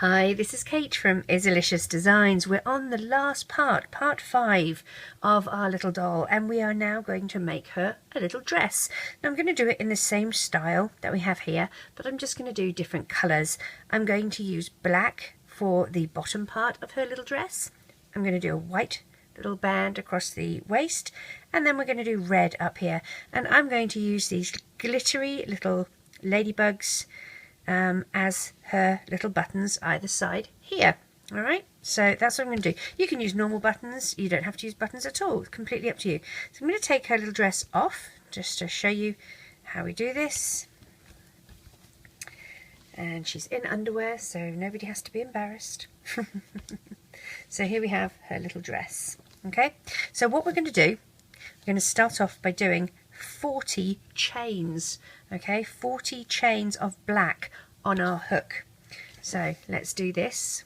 Hi, this is Kate from Izzalicious Designs. We're on the last part 5 of our little doll, and we are now going to make her a little dress. Now I'm going to do it in the same style that we have here, but I'm just going to do different colours. I'm going to use black for the bottom part of her little dress. I'm going to do a white little band across the waist, and then we're going to do red up here. And I'm going to use these glittery little ladybugs as her little buttons either side here. Alright, so that's what I'm going to do. You can use normal buttons, you don't have to use buttons at all, it's completely up to you. So I'm going to take her little dress off just to show you how we do this. And she's in underwear, so nobody has to be embarrassed. So here we have her little dress. Okay, so what we're going to do, we're going to start off by doing 40 chains. Okay, 40 chains of black on our hook. So let's do this.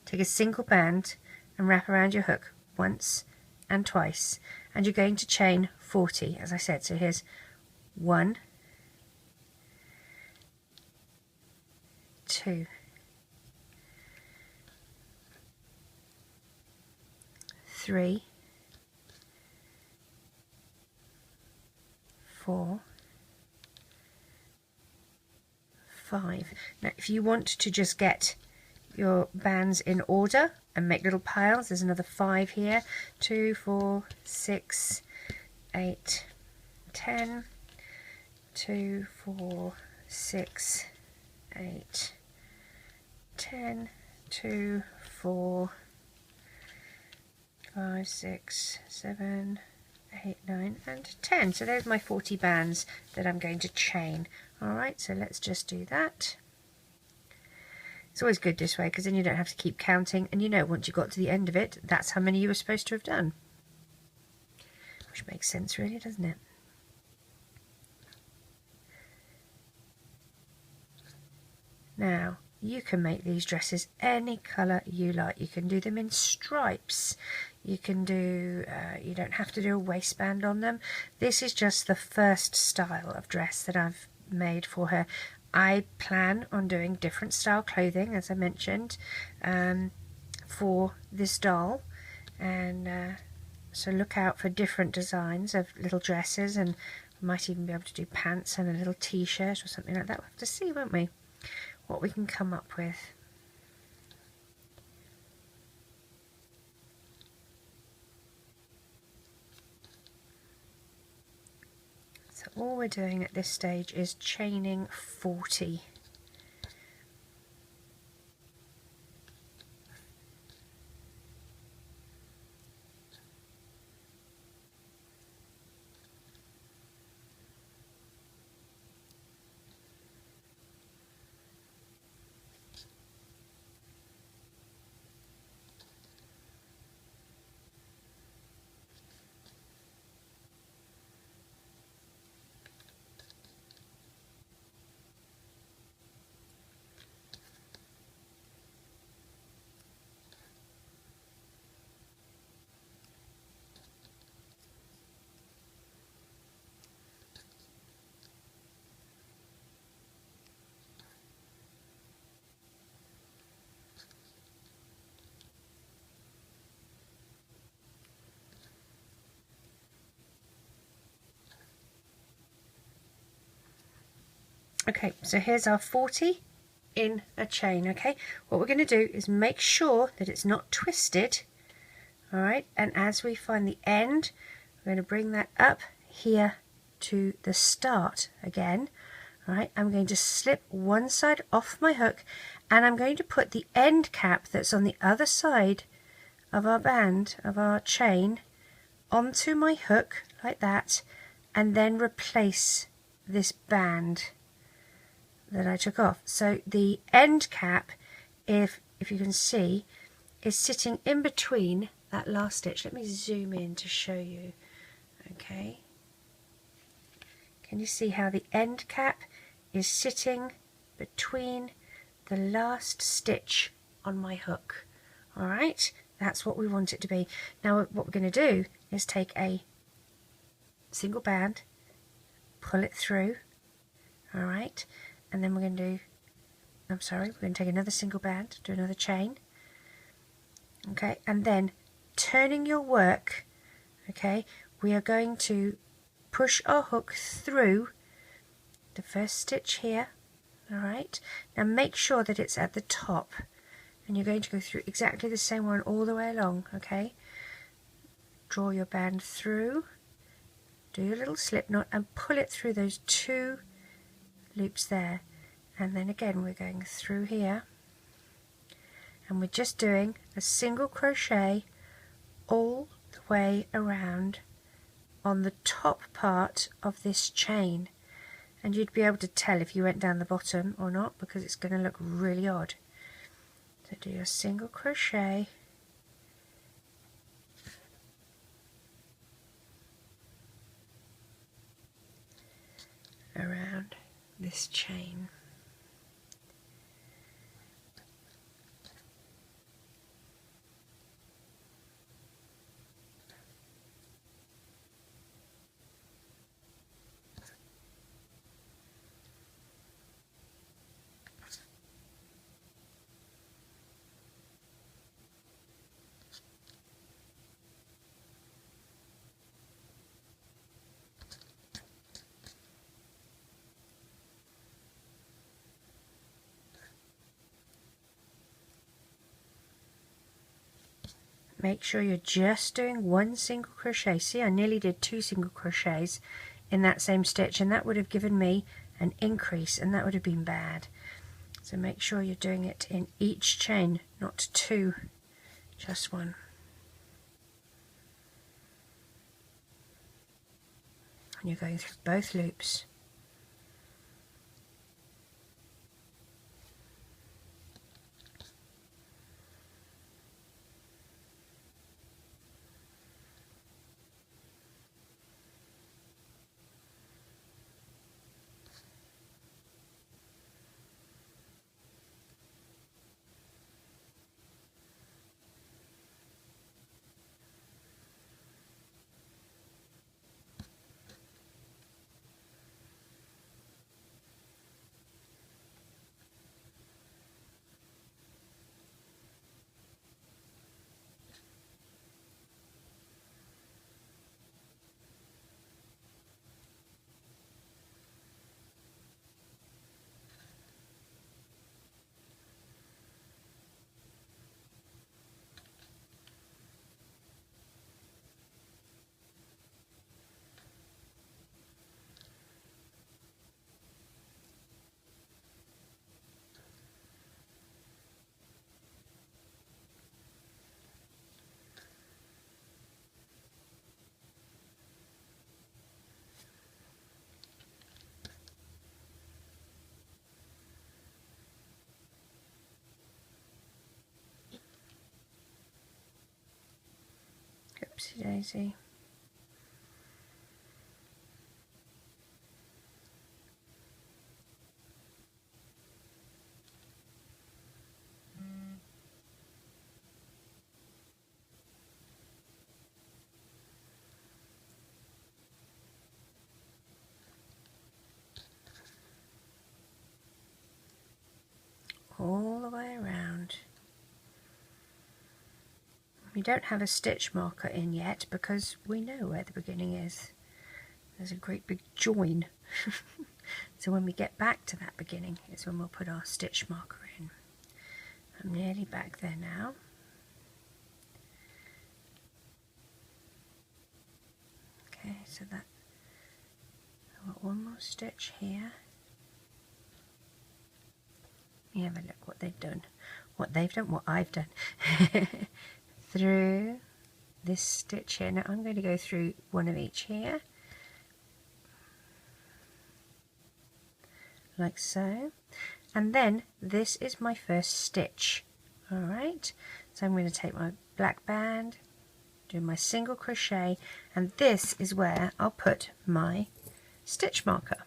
Take a single band and wrap around your hook once and twice, and you're going to chain 40, as I said. So here's 1, 2, 3, 4, 5. Now if you want to just get your bands in order and make little piles, there's another 5 here. 2, 4, 6, 8, 10. 2, 4, 6, 8, 10. 2, 4, 5, 6, 7, 8, 9 and 10. So there's my 40 bands that I'm going to chain. Alright, so let's just do that. It's always good this way because then you don't have to keep counting, and you know once you got to the end of it, that's how many you were supposed to have done. Which makes sense really, doesn't it? Now, you can make these dresses any colour you like. You can do them in stripes. You can do, you don't have to do a waistband on them. This is just the first style of dress that I've made for her. I plan on doing different style clothing, as I mentioned, for this doll, and so look out for different designs of little dresses, and we might even be able to do pants and a little t-shirt or something like that. We'll have to see, won't we, what we can come up with. So all we're doing at this stage is chaining 40. Okay, so here's our 40 in a chain. Okay, what we're going to do is make sure that it's not twisted. Alright, and as we find the end, we're going to bring that up here to the start again. Alright, I'm going to slip one side off my hook, and I'm going to put the end cap that's on the other side of our band, of our chain, onto my hook like that, and then replace this band that I took off. So the end cap, if you can see, is sitting in between that last stitch. Let me zoom in to show you. Okay, can you see how the end cap is sitting between the last stitch on my hook? Alright, that's what we want it to be. Now what we're going to do is take a single band, pull it through, alright, and then we're going to do I'm sorry, we're going to take another single band, do another chain, okay, and then turning your work, okay, we are going to push our hook through the first stitch here. Alright, now make sure that it's at the top, and you're going to go through exactly the same one all the way along, okay? Draw your band through, do your little slip knot and pull it through those 2 loops there, and then again we're going through here, and we're just doing a single crochet all the way around on the top part of this chain. And you'd be able to tell if you went down the bottom or not, because it's going to look really odd. So do your single crochet, around this chain. Make sure you're just doing 1 single crochet. See, I nearly did 2 single crochets in that same stitch, and that would have given me an increase, and that would have been bad. So make sure you're doing it in each chain, not 2, just 1. And you're going through both loops. Oopsie daisy. All the way around. We don't have a stitch marker in yet because we know where the beginning is. There's a great big join. So when we get back to that beginning is when we'll put our stitch marker in. I'm nearly back there now. Okay, so that I've got one more stitch here. You have a look what they've done. What I've done. Through this stitch here. Now I'm going to go through one of each here. Like so. And then this is my first stitch. Alright. So I'm going to take my black band, do my single crochet, and this is where I'll put my stitch marker.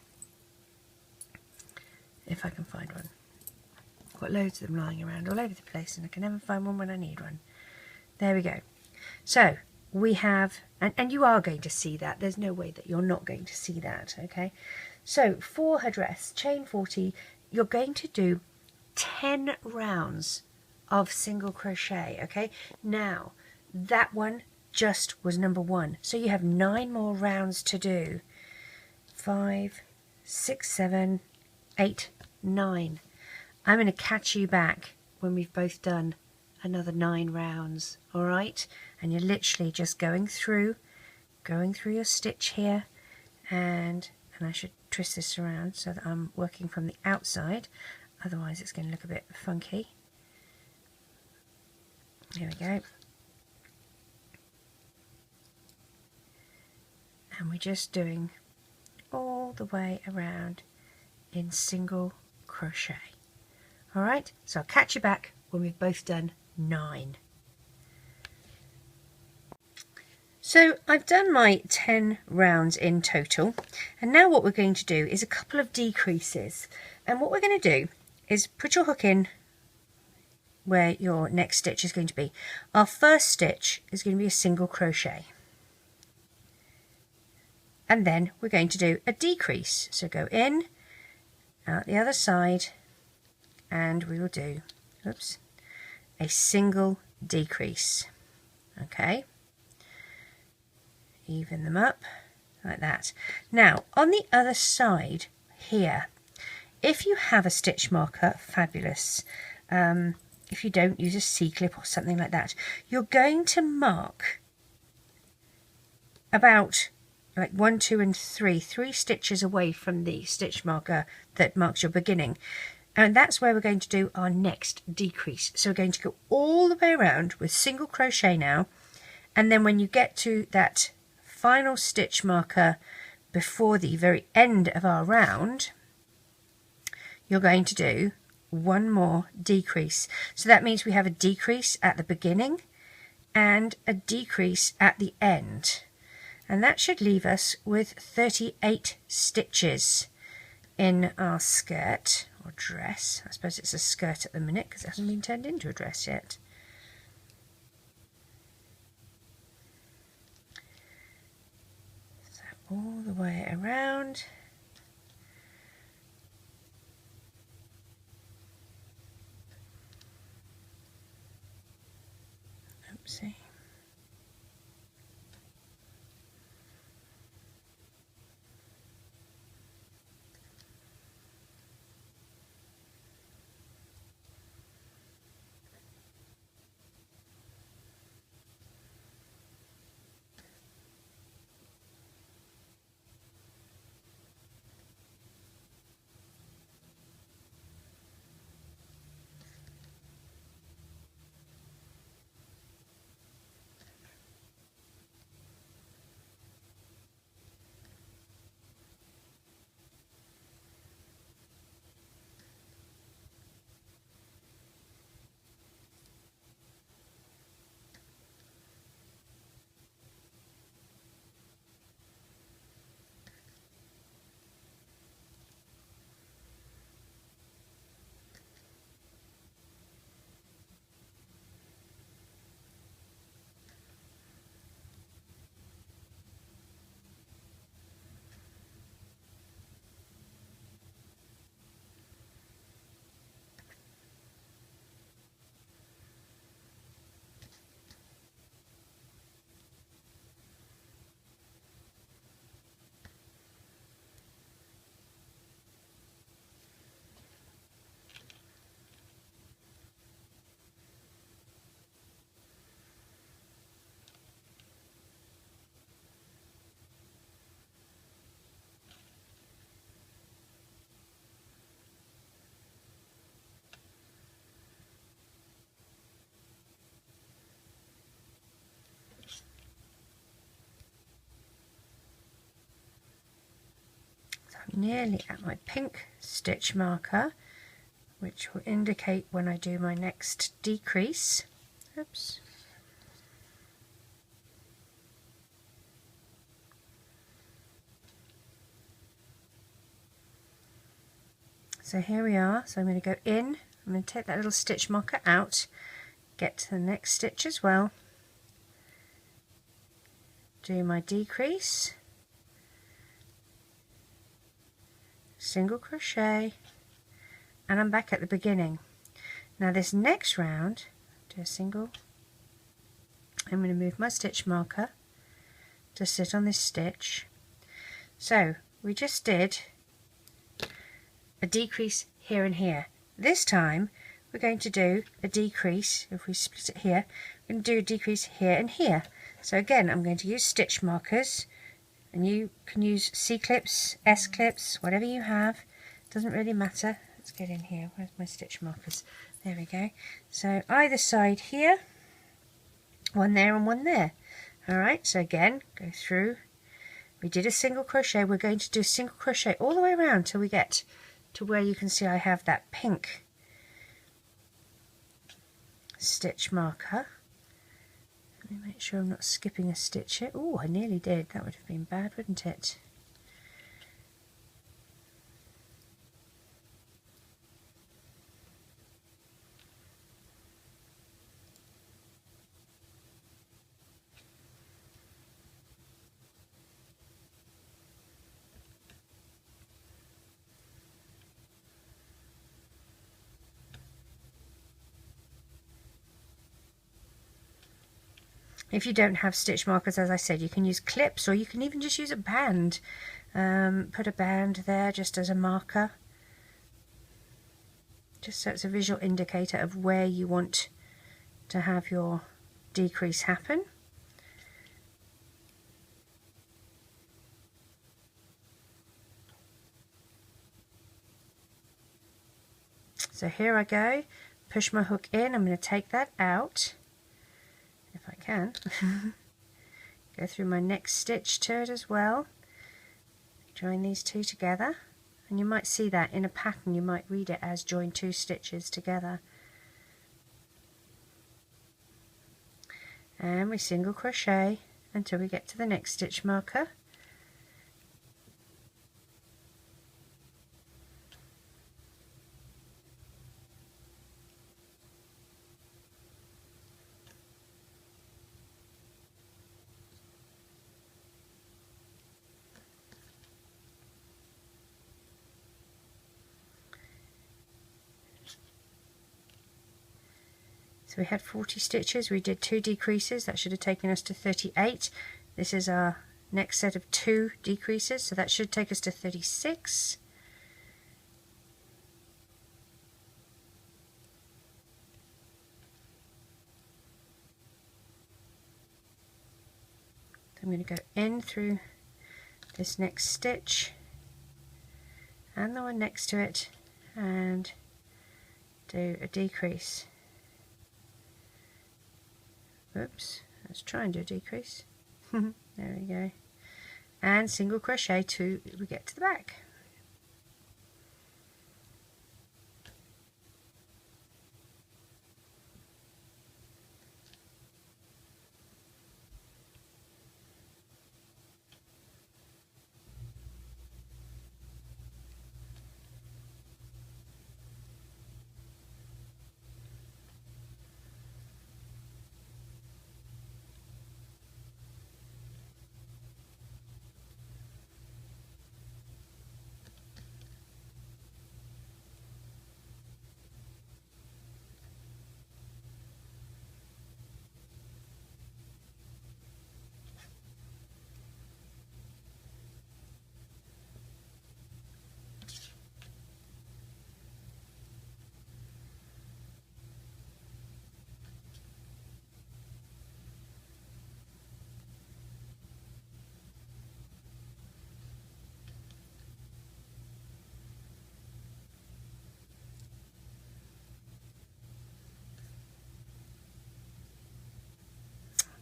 If I can find one. I've got loads of them lying around all over the place and I can never find one when I need one. There we go. So we have, and you are going to see that. There's no way that you're not going to see that, okay? So for her dress, chain 40, you're going to do 10 rounds of single crochet. Okay, now that one just was number 1, so you have 9 more rounds to do. 5, 6, 7, 8, 9. I'm going to catch you back when we've both done another 9 rounds. All right, and you're literally just going through your stitch here, and I should twist this around so that I'm working from the outside, otherwise it's going to look a bit funky. There we go. And we're just doing all the way around in single crochet. All right, so I'll catch you back when we've both done 9. So I've done my 10 rounds in total, and now what we're going to do is a couple of decreases. And what we're going to do is put your hook in where your next stitch is going to be. Our first stitch is going to be a single crochet, and then we're going to do a decrease. So go in, out the other side, and we will do, oops, a single decrease. Okay, even them up like that. Now on the other side here, if you have a stitch marker, fabulous. If you don't, use a C-clip or something like that. You're going to mark about like 1, 2 and 3 stitches away from the stitch marker that marks your beginning, and that's where we're going to do our next decrease. So we're going to go all the way around with single crochet now, and then when you get to that final stitch marker before the very end of our round, you're going to do one more decrease. So that means we have a decrease at the beginning and a decrease at the end, and that should leave us with 38 stitches in our skirt or dress. I suppose it's a skirt at the minute because it hasn't been turned into a dress yet. So all the way around. Oopsie. Nearly at my pink stitch marker, which will indicate when I do my next decrease. Oops. So here we are. So I'm going to go in, I'm going to take that little stitch marker out, get to the next stitch as well, do my decrease, single crochet, and I'm back at the beginning. Now this next round, do a single. I'm going to move my stitch marker to sit on this stitch. So we just did a decrease here and here. This time we're going to do a decrease. If we split it here, we're going to do a decrease here and here. So again, I'm going to use stitch markers, and you can use C clips, S clips, whatever you have. Doesn't really matter. Let's get in here. Where's my stitch markers? There we go. So either side here, one there and one there. Alright, so again, go through. We did a single crochet. We're going to do a single crochet all the way around till we get to where you can see I have that pink stitch marker. Let me make sure I'm not skipping a stitch here. Oh, I nearly did. That would have been bad, wouldn't it? If you don't have stitch markers, as I said, you can use clips, or you can even just use a band. Put a band there just as a marker, just so it's a visual indicator of where you want to have your decrease happen. So here I go, push my hook in. I'm going to take that out if I can. Go through my next stitch to it as well. Join these two together, and you might see that in a pattern. You might read it as join two stitches together. And we single crochet until we get to the next stitch marker. So we had 40 stitches, we did 2 decreases, that should have taken us to 38. This is our next set of 2 decreases, so that should take us to 36. So I'm going to go in through this next stitch and the one next to it and do a decrease. Oops, let's try and do a decrease. There we go. And single crochet till we get to the back.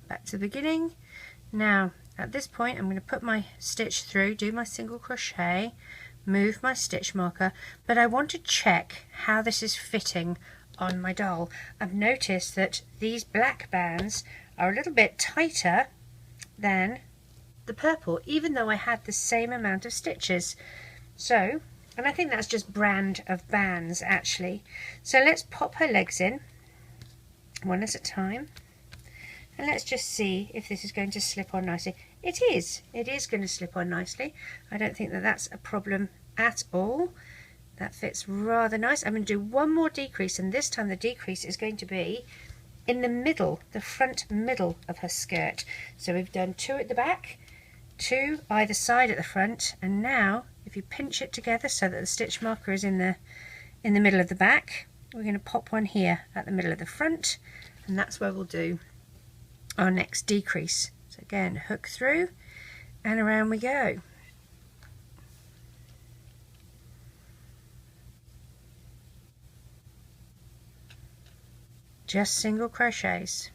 Back to the beginning. Now at this point I'm going to put my stitch through, do my single crochet, move my stitch marker, but I want to check how this is fitting on my doll. I've noticed that these black bands are a little bit tighter than the purple, even though I had the same amount of stitches. So, and I think that's just brand of bands actually. So let's pop her legs in one at a time. And let's just see if this is going to slip on nicely. It is going to slip on nicely. I don't think that that's a problem at all. That fits rather nice. I'm going to do one more decrease, and this time the decrease is going to be in the middle, the front middle of her skirt. So we've done 2 at the back, 2 either side at the front, and now if you pinch it together so that the stitch marker is in the middle of the back, we're going to pop one here at the middle of the front, and that's where we'll do our next decrease. So again, hook through and around we go. Just single crochets.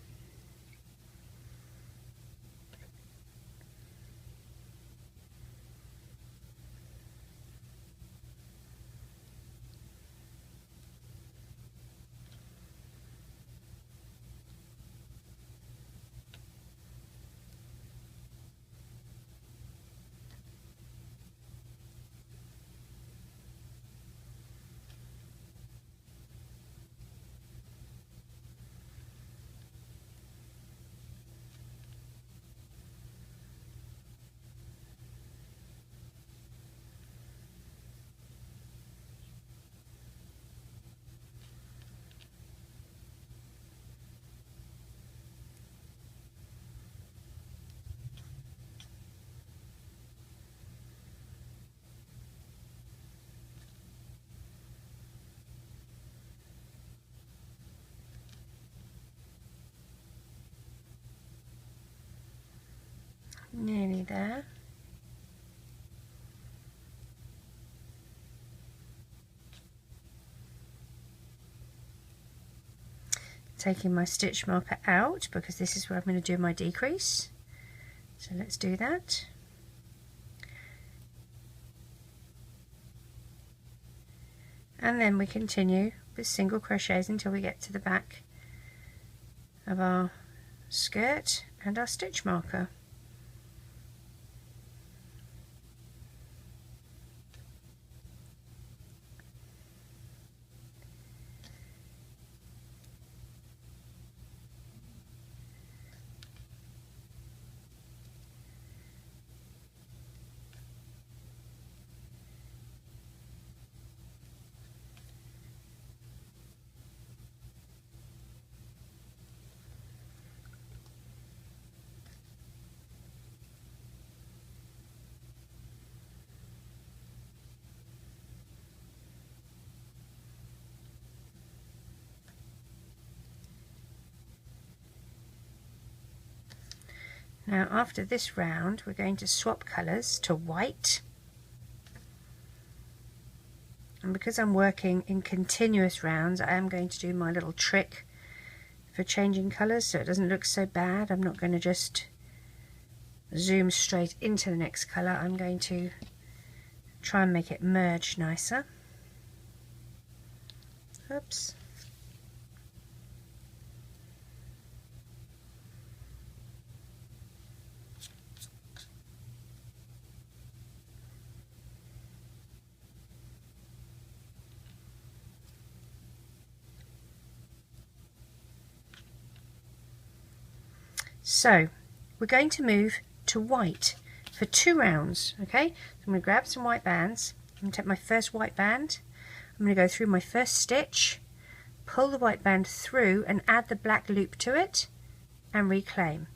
Nearly there. Taking my stitch marker out because this is where I'm going to do my decrease. So let's do that. And then we continue with single crochets until we get to the back of our skirt and our stitch marker. Now after this round we're going to swap colours to white, and because I'm working in continuous rounds I am going to do my little trick for changing colours so it doesn't look so bad. I'm not going to just zoom straight into the next colour, I'm going to try and make it merge nicer. Oops. So we're going to move to white for 2 rounds, okay? So I'm going to grab some white bands, I'm going to take my first white band, I'm going to go through my first stitch, pull the white band through and add the black loop to it and reclaim.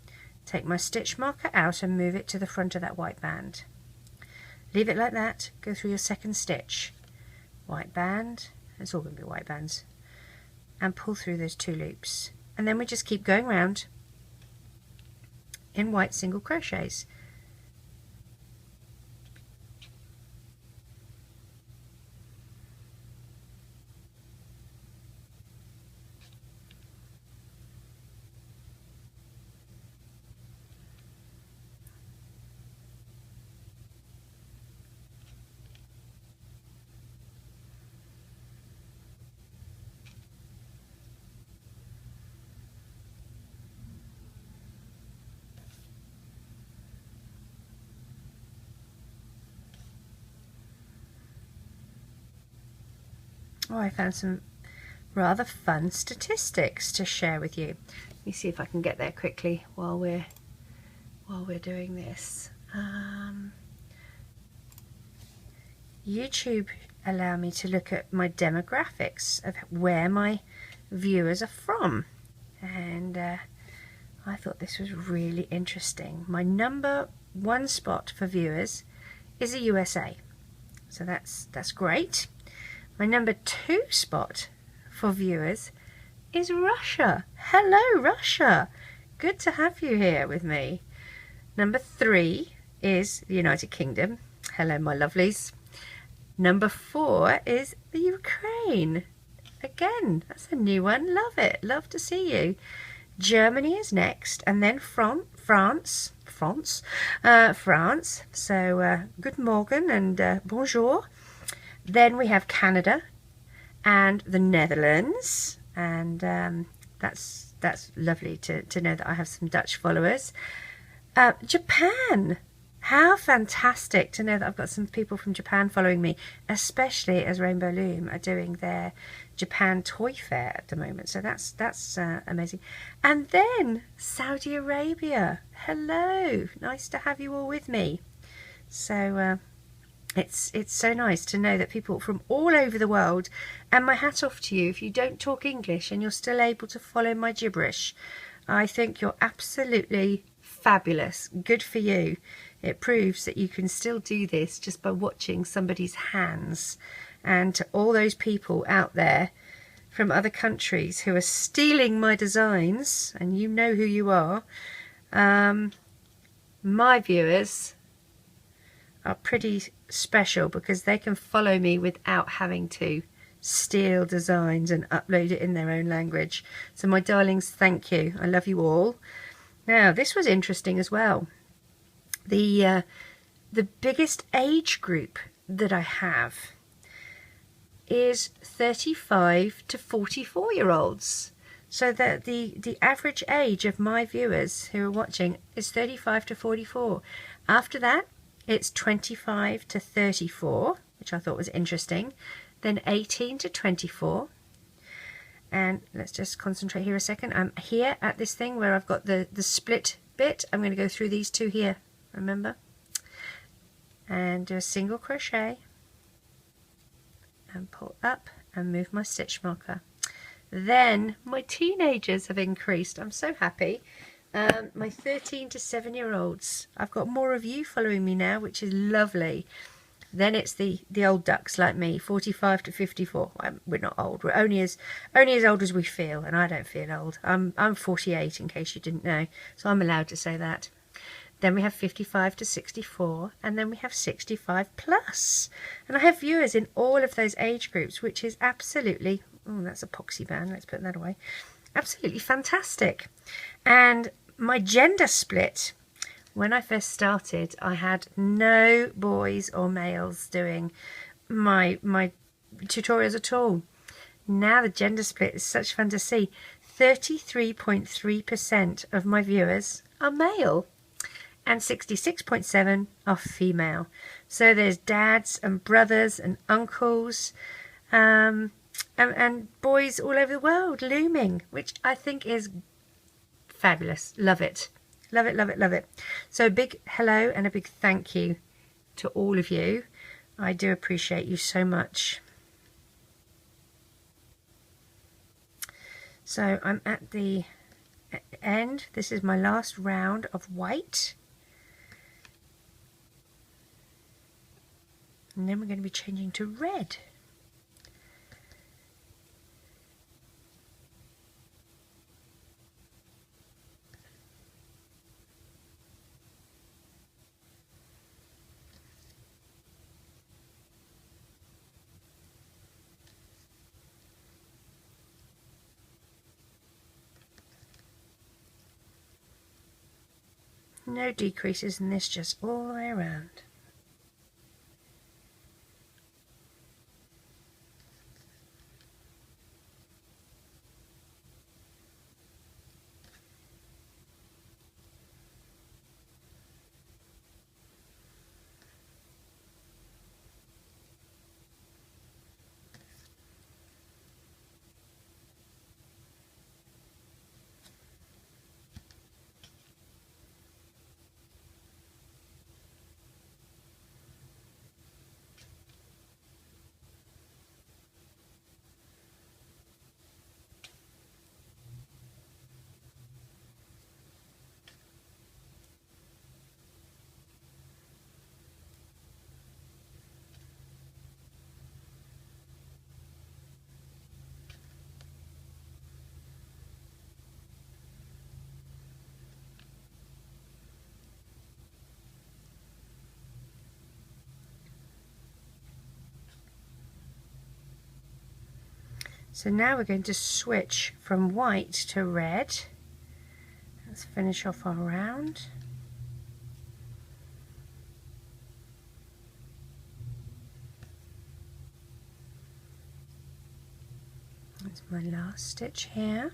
Take my stitch marker out and move it to the front of that white band. Leave it like that, go through your second stitch, white band, it's all going to be white bands, and pull through those 2 loops. And then we just keep going round in white single crochets. Oh, I found some rather fun statistics to share with you. Let me see if I can get there quickly while we're doing this. YouTube allow me to look at my demographics of where my viewers are from. And I thought this was really interesting. My number 1 spot for viewers is the USA, so that's great. My number 2 spot for viewers is Russia. Hello Russia, good to have you here with me. Number 3 is the United Kingdom. Hello my lovelies. Number 4 is the Ukraine. Again, that's a new one. Love it, love to see you. Germany is next, and then from France. So good morgen and bonjour. Then we have Canada and the Netherlands, and that's lovely to know that I have some Dutch followers. Japan. How fantastic to know that I've got some people from Japan following me, especially as Rainbow Loom are doing their Japan toy fair at the moment. So that's amazing. And then Saudi Arabia. Hello, nice to have you all with me. So it's so nice to know that people from all over the world, and my hat off to you if you don't talk English and you're still able to follow my gibberish. I think you're absolutely fabulous. Good for you. It proves that you can still do this just by watching somebody's hands. And to all those people out there from other countries who are stealing my designs, and you know who you are, my viewers are pretty special because they can follow me without having to steal designs and upload it in their own language. So my darlings, thank you. I love you all. Now this was interesting as well. The biggest age group that I have is 35 to 44-year-olds. So that the average age of my viewers who are watching is 35 to 44. After that, it's 25 to 34, which I thought was interesting. Then 18 to 24. And let's just concentrate here a second. I'm here at this thing where I've got the split bit. I'm going to go through these two here, remember? And do a single crochet. And pull up and move my stitch marker. Then my teenagers have increased. I'm so happy. My 13 to 7-year-olds. I've got more of you following me now, which is lovely. Then it's the old ducks like me, 45 to 54. We're not old. We're only as old as we feel, and I don't feel old. I'm 48, in case you didn't know, so I'm allowed to say that. Then we have 55 to 64, and then we have 65 plus. And I have viewers in all of those age groups, which is absolutely, oh, that's a epoxy band, let's put that away. Absolutely fantastic. And my gender split, when I first started, I had no boys or males doing my tutorials at all. Now the gender split is such fun to see. 33.3% of my viewers are male, and 66.7% are female. So there's dads and brothers and uncles and boys all over the world looming, which I think is fabulous. Love it. Love it, love it, love it. So a big hello and a big thank you to all of you. I do appreciate you so much. So I'm at the end. This is my last round of white. And then we're going to be changing to red. No decreases in this, just all the way around. So now we're going to switch from white to red. Let's finish off our round. That's my last stitch here.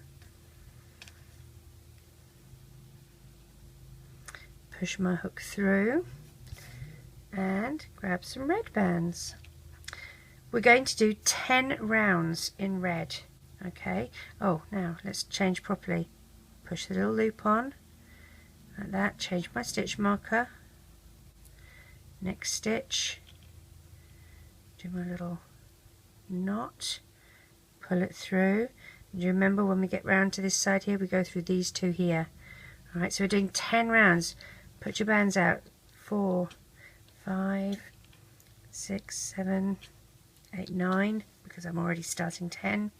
Push my hook through and grab some red bands. We're going to do 10 rounds in red. Okay. Oh, now let's change properly. Push the little loop on like that, change my stitch marker, next stitch, do my little knot, pull it through. And you remember when we get round to this side here, we go through these two here. Alright, so we're doing 10 rounds. Put your bands out. 4, 5, 6, 7, 8, 9, because I'm already starting 10.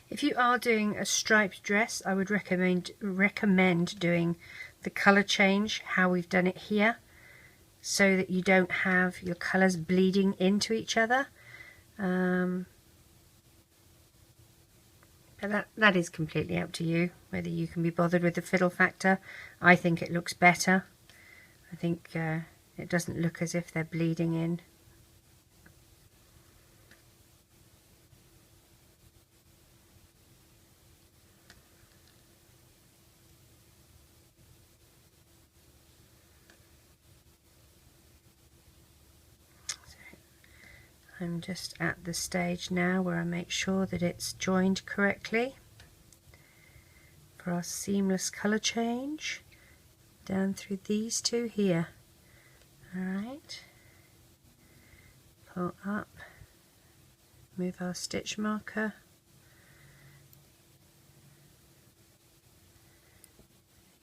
If you are doing a striped dress, I would recommend doing the colour change, how we've done it here, so that you don't have your colours bleeding into each other. But that is completely up to you, whether you can be bothered with the fiddle factor. I think it looks better. I think it doesn't look as if they're bleeding in. I'm just at the stage now where I make sure that it's joined correctly for our seamless colour change down through these two here. Alright, pull up, move our stitch marker,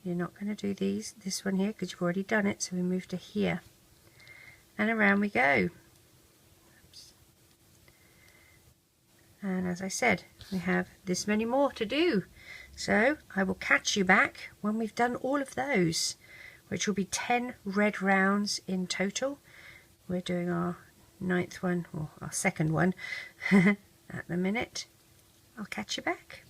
you're not going to do this one here because you've already done it, so we move to here and around we go. And as I said, we have this many more to do. So I will catch you back when we've done all of those, which will be 10 red rounds in total. We're doing our 9th one, or our 2nd one, at the minute. I'll catch you back.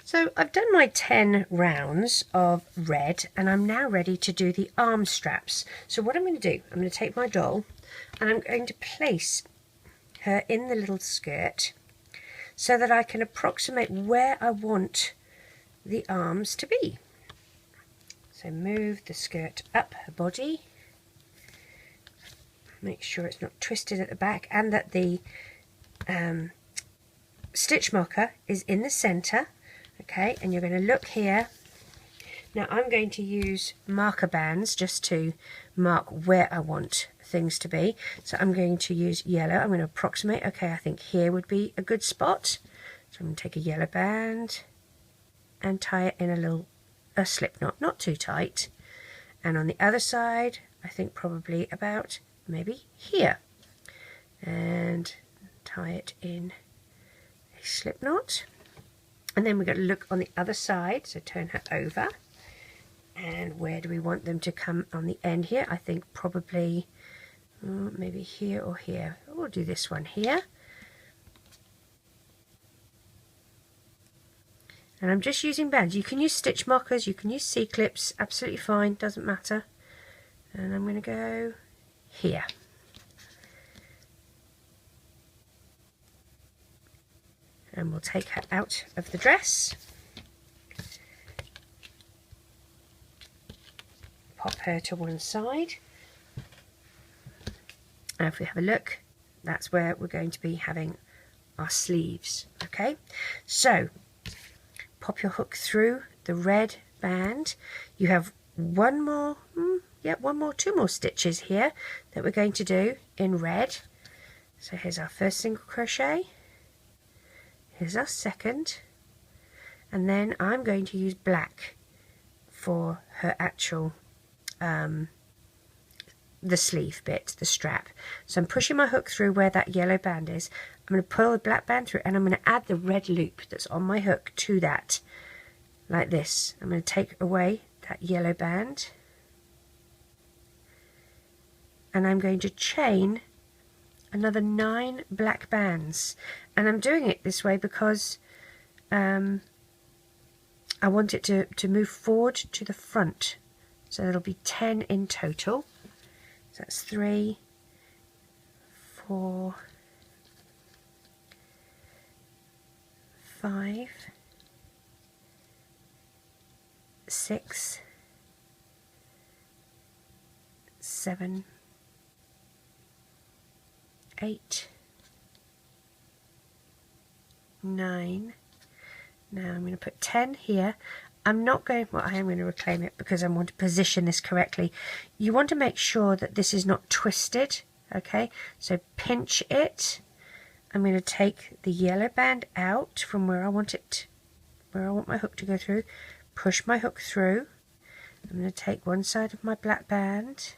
So I've done my 10 rounds of red, and I'm now ready to do the arm straps. So what I'm going to do, I'm going to take my doll and I'm going to place her in the little skirt so that I can approximate where I want the arms to be. So move the skirt up her body, make sure it's not twisted at the back, and that the stitch marker is in the center. Okay, and you're going to look here. Now I'm going to use marker bands just to mark where I want things to be. So I'm going to use yellow. I'm going to approximate. Okay, I think here would be a good spot. So I'm going to take a yellow band and tie it in a slip knot, not too tight. And on the other side, I think probably about maybe here. And tie it in a slip knot. And then we're going to look on the other side, so turn her over. And where do we want them to come on the end here? I think probably maybe here or here. We'll do this one here. And I'm just using bands. You can use stitch markers, you can use C-clips, absolutely fine, doesn't matter. And I'm going to go here. And we'll take her out of the dress. Pop her to one side. And if we have a look, that's where we're going to be having our sleeves. Okay, so pop your hook through the red band. You have one more, two more stitches here that we're going to do in red. So here's our first single crochet. Here's our second. And then I'm going to use black for her actual the sleeve bit, the strap. So I'm pushing my hook through where that yellow band is. I'm going to pull the black band through, and I'm going to add the red loop that's on my hook to that, like this. I'm going to take away that yellow band, and I'm going to chain another 9 black bands. And I'm doing it this way because I want it to move forward to the front. So it'll be 10 in total. So that's 3, 4, 5, 6, 7, 8, 9. Now I'm going to put 10 here. I'm not going, well, I am going to reclaim it because I want to position this correctly. You want to make sure that this is not twisted, okay? So pinch it. I'm going to take the yellow band out from where I want it, where I want my hook to go through. Push my hook through. I'm going to take one side of my black band,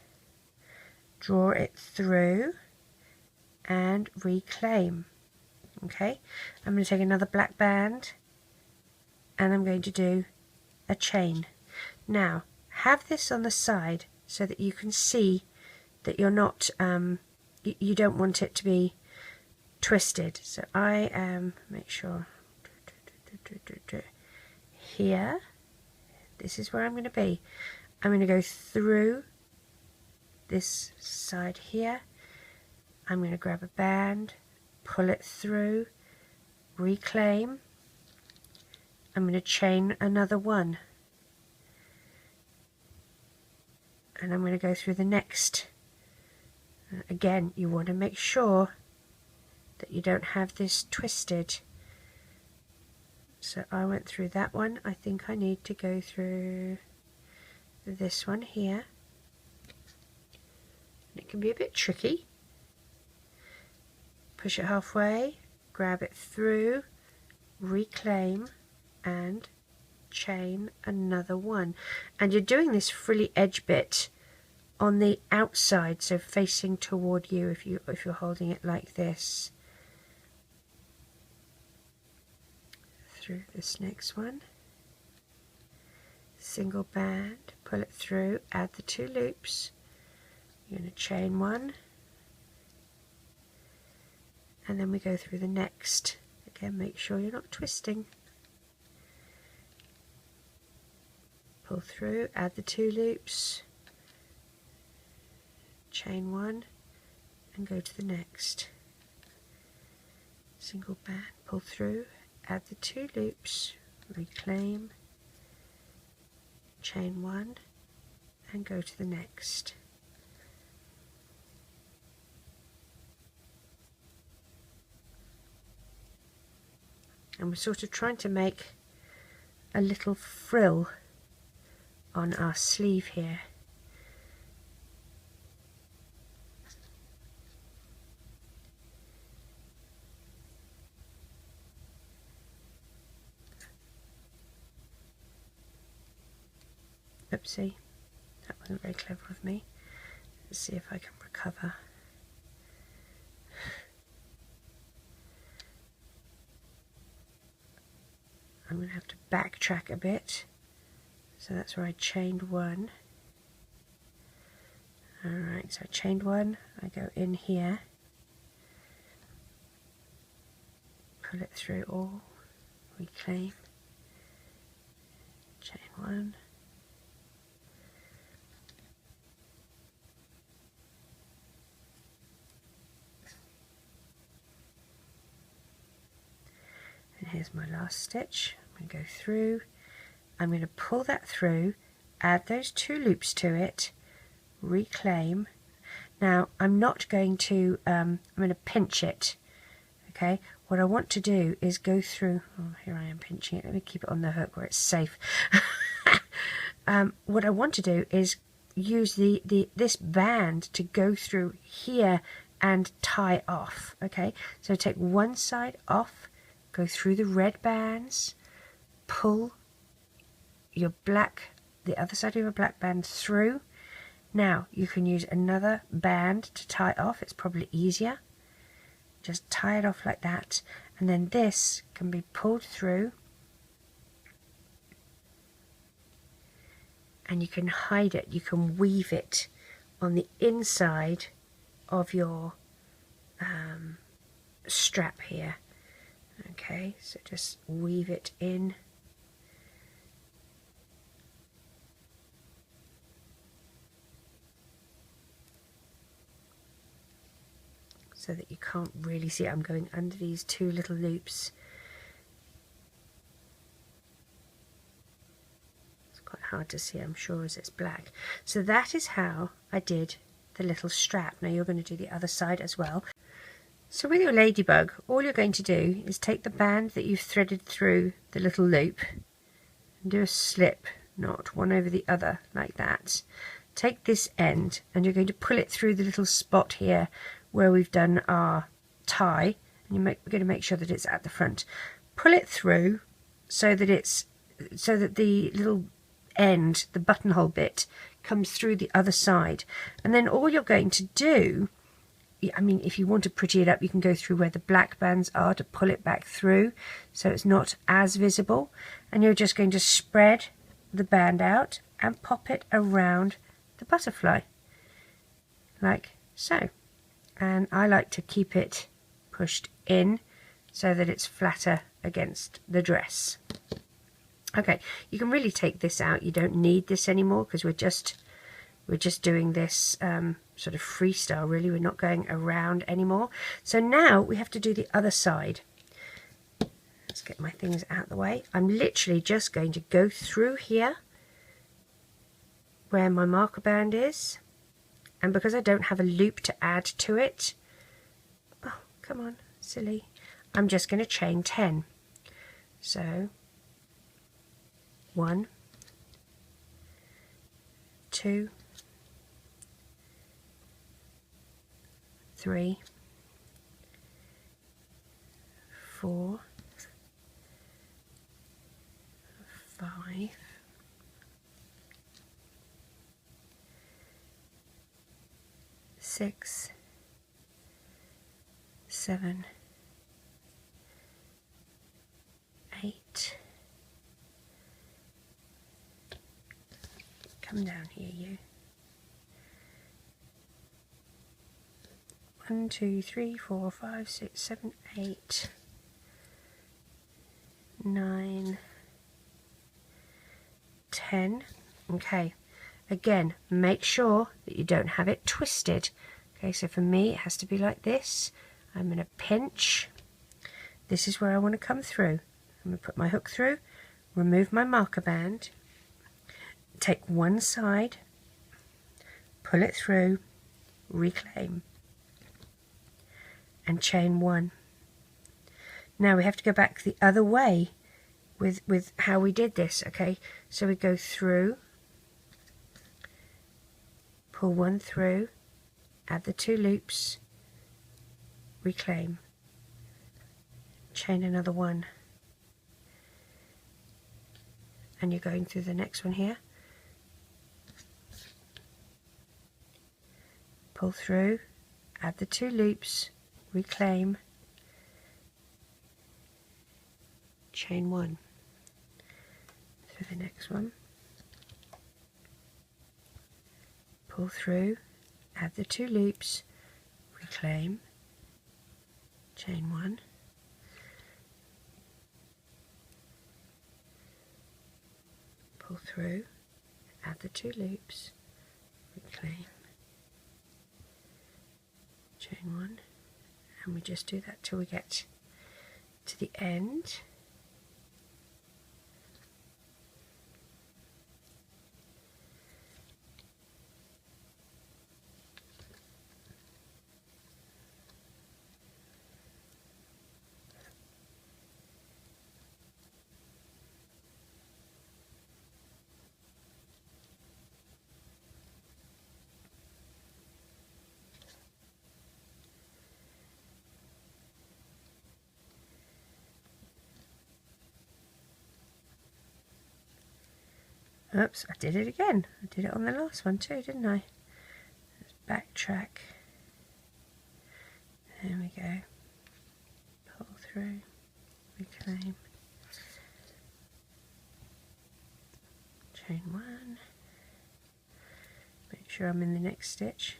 draw it through, and reclaim. Okay, I'm going to take another black band, and I'm going to do a chain. Now have this on the side so that you can see that you're not you don't want it to be twisted. So I make sure here, this is where I'm going to be. I'm going to go through this side here. I'm going to grab a band, pull it through, reclaim. I'm going to chain another one, and I'm going to go through the next. Again, you want to make sure that you don't have this twisted. So I went through that one. I think I need to go through this one here. It can be a bit tricky. Push it halfway, grab it through, reclaim, and chain another one. And you're doing this frilly edge bit on the outside, so facing toward you if you're holding it like this. Through this next one, single band, pull it through, add the 2 loops. You're going to chain one, and then we go through the next. Again, make sure you're not twisting. Pull through, add the 2 loops, chain one, and go to the next. Single band, pull through, add the 2 loops, reclaim, chain one, and go to the next. and we're sort of trying to make a little frill on our sleeve here. Oopsie, that wasn't very clever of me. Let's see if I can recover. I'm going to have to backtrack a bit. So that's where I chained one. Alright, so I chained one, I go in here, pull it through all, reclaim, chain one. And here's my last stitch. I'm going to go through, I'm going to pull that through, add those 2 loops to it, reclaim. Now I'm not going to, I'm going to pinch it. Okay, what I want to do is go through, oh here I am pinching it, let me keep it on the hook where it's safe. What I want to do is use this band to go through here and tie off. Okay, so take one side off, go through the red bands, pull your black, the other side of your black band through. Now you can use another band to tie off, it's probably easier. Just tie it off like that, and then this can be pulled through and you can hide it, you can weave it on the inside of your strap here. Okay, so just weave it in. So that you can't really see it. I'm going under these 2 little loops. It's quite hard to see, I'm sure, as it's black. So that is how I did the little strap. Now you're going to do the other side as well. So with your ladybug, all you're going to do is take the band that you've threaded through the little loop and do a slip knot, one over the other, like that. Take this end and you're going to pull it through the little spot here where we've done our tie, and we're going to make sure that it's at the front. Pull it through so that the little end, the buttonhole bit, comes through the other side. And then all you're going to do, I mean, if you want to pretty it up, you can go through where the black bands are to pull it back through so it's not as visible. And you're just going to spread the band out and pop it around the butterfly, like so. And I like to keep it pushed in so that it's flatter against the dress. Okay, you can really take this out. You don't need this anymore because we're just doing this sort of freestyle, really. We're not going around anymore. So now we have to do the other side. Let's get my things out of the way. I'm literally just going to go through here where my marker band is. And because I don't have a loop to add to it, oh, come on, silly, I'm just going to chain 10. So 1, 2, 3, 4, 5, 6, 7, 8. Come down here, you. 1, 2, 3, 4, 5, 6, 7, 8, 9, 10. Okay. Again, make sure that you don't have it twisted. Okay, so for me it has to be like this. I'm going to pinch. This is where I want to come through. I'm going to put my hook through, remove my marker band, take one side, pull it through, reclaim, and chain 1. Now we have to go back the other way with how we did this. Okay, so we go through, pull one through, add the 2 loops, reclaim, chain another 1, and you're going through the next one here, pull through, add the 2 loops, reclaim, chain 1 through the next one, pull through, add the 2 loops, reclaim, chain 1, pull through, add the 2 loops, reclaim, chain 1, and we just do that till we get to the end. Oops, I did it again. I did it on the last one too, didn't I? Let's backtrack. There we go. Pull through, reclaim, chain 1. Make sure I'm in the next stitch.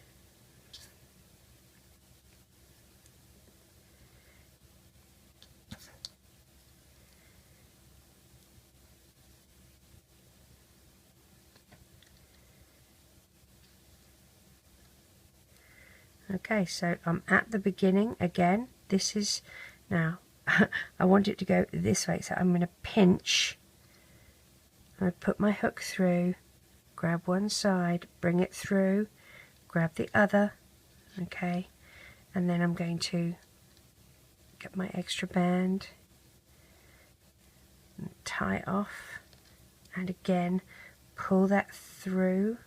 Okay, so I'm at the beginning again. This is now I want it to go this way, so I'm going to pinch. I put my hook through, grab one side, bring it through, grab the other, okay, and then I'm going to get my extra band and tie off, and again pull that through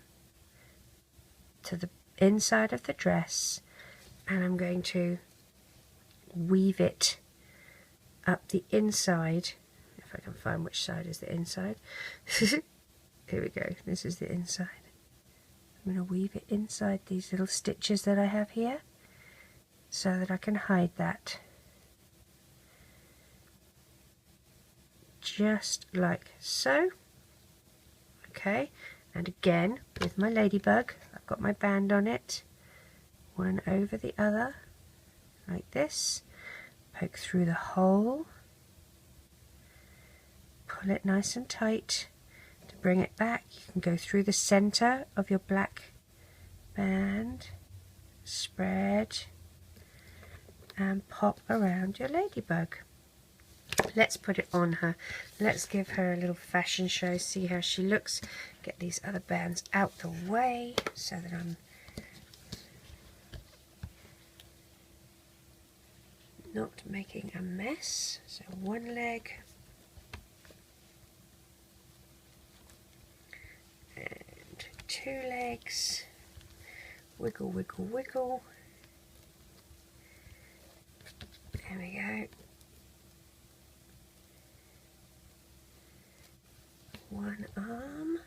to the inside of the dress, and I'm going to weave it up the inside, if I can find which side is the inside. Here we go, this is the inside. I'm going to weave it inside these little stitches that I have here so that I can hide that, just like so. Okay, and again with my ladybug, I've got my band on it, one over the other like this, poke through the hole, pull it nice and tight. To bring it back, you can go through the center of your black band, spread and pop around your ladybug. Let's put it on her. Let's give her a little fashion show, see how she looks. Get these other bands out the way so that I'm not making a mess. So one leg and 2 legs. Wiggle, wiggle, wiggle. There we go. One arm.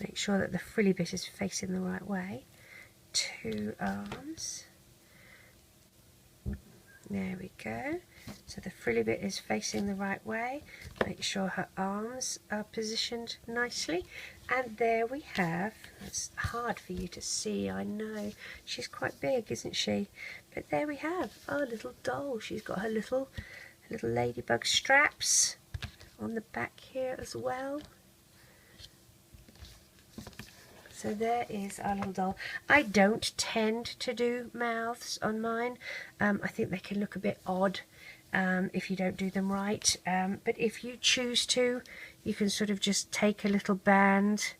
Make sure that the frilly bit is facing the right way. 2 arms. There we go. So the frilly bit is facing the right way. Make sure her arms are positioned nicely. And there we have, it's hard for you to see, I know. She's quite big, isn't she? But there we have our little doll. She's got her little ladybug straps on the back here as well. So there is our little doll. I don't tend to do mouths on mine. I think they can look a bit odd if you don't do them right. But if you choose to, you can sort of just take a little band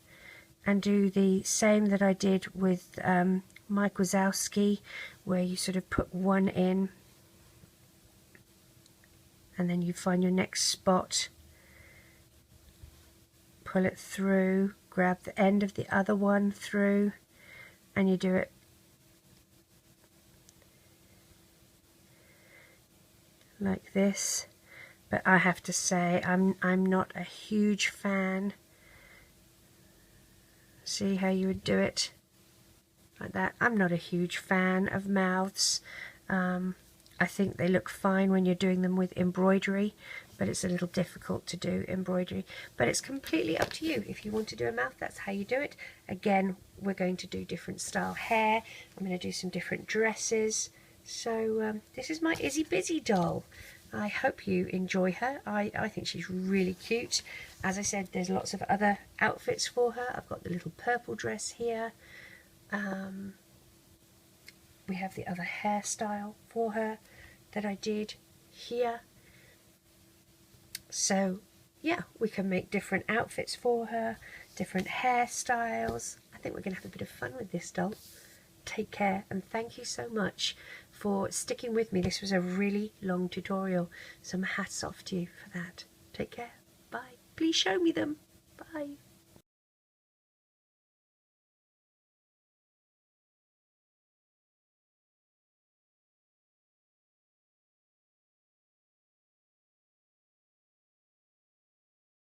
and do the same that I did with Mike Wazowski, where you sort of put one in and then you find your next spot, pull it through, grab the end of the other one through, and you do it like this. But I have to say I'm not a huge fan. See how you would do it like that? I'm not a huge fan of mouths. I think they look fine when you're doing them with embroidery, but it's a little difficult to do embroidery. But it's completely up to you. If you want to do a mouth, that's how you do it. Again, we're going to do different style hair. I'm going to do some different dresses. So this is my Izzy Bizzy doll. I hope you enjoy her. I think she's really cute. As I said, there's lots of other outfits for her. I've got the little purple dress here. We have the other hairstyle for her that I did here. So yeah, we can make different outfits for her, different hairstyles. I think we're going to have a bit of fun with this doll. Take care, and thank you so much for sticking with me. This was a really long tutorial, so hats off to you for that. Take care. Bye. Please show me them. Bye.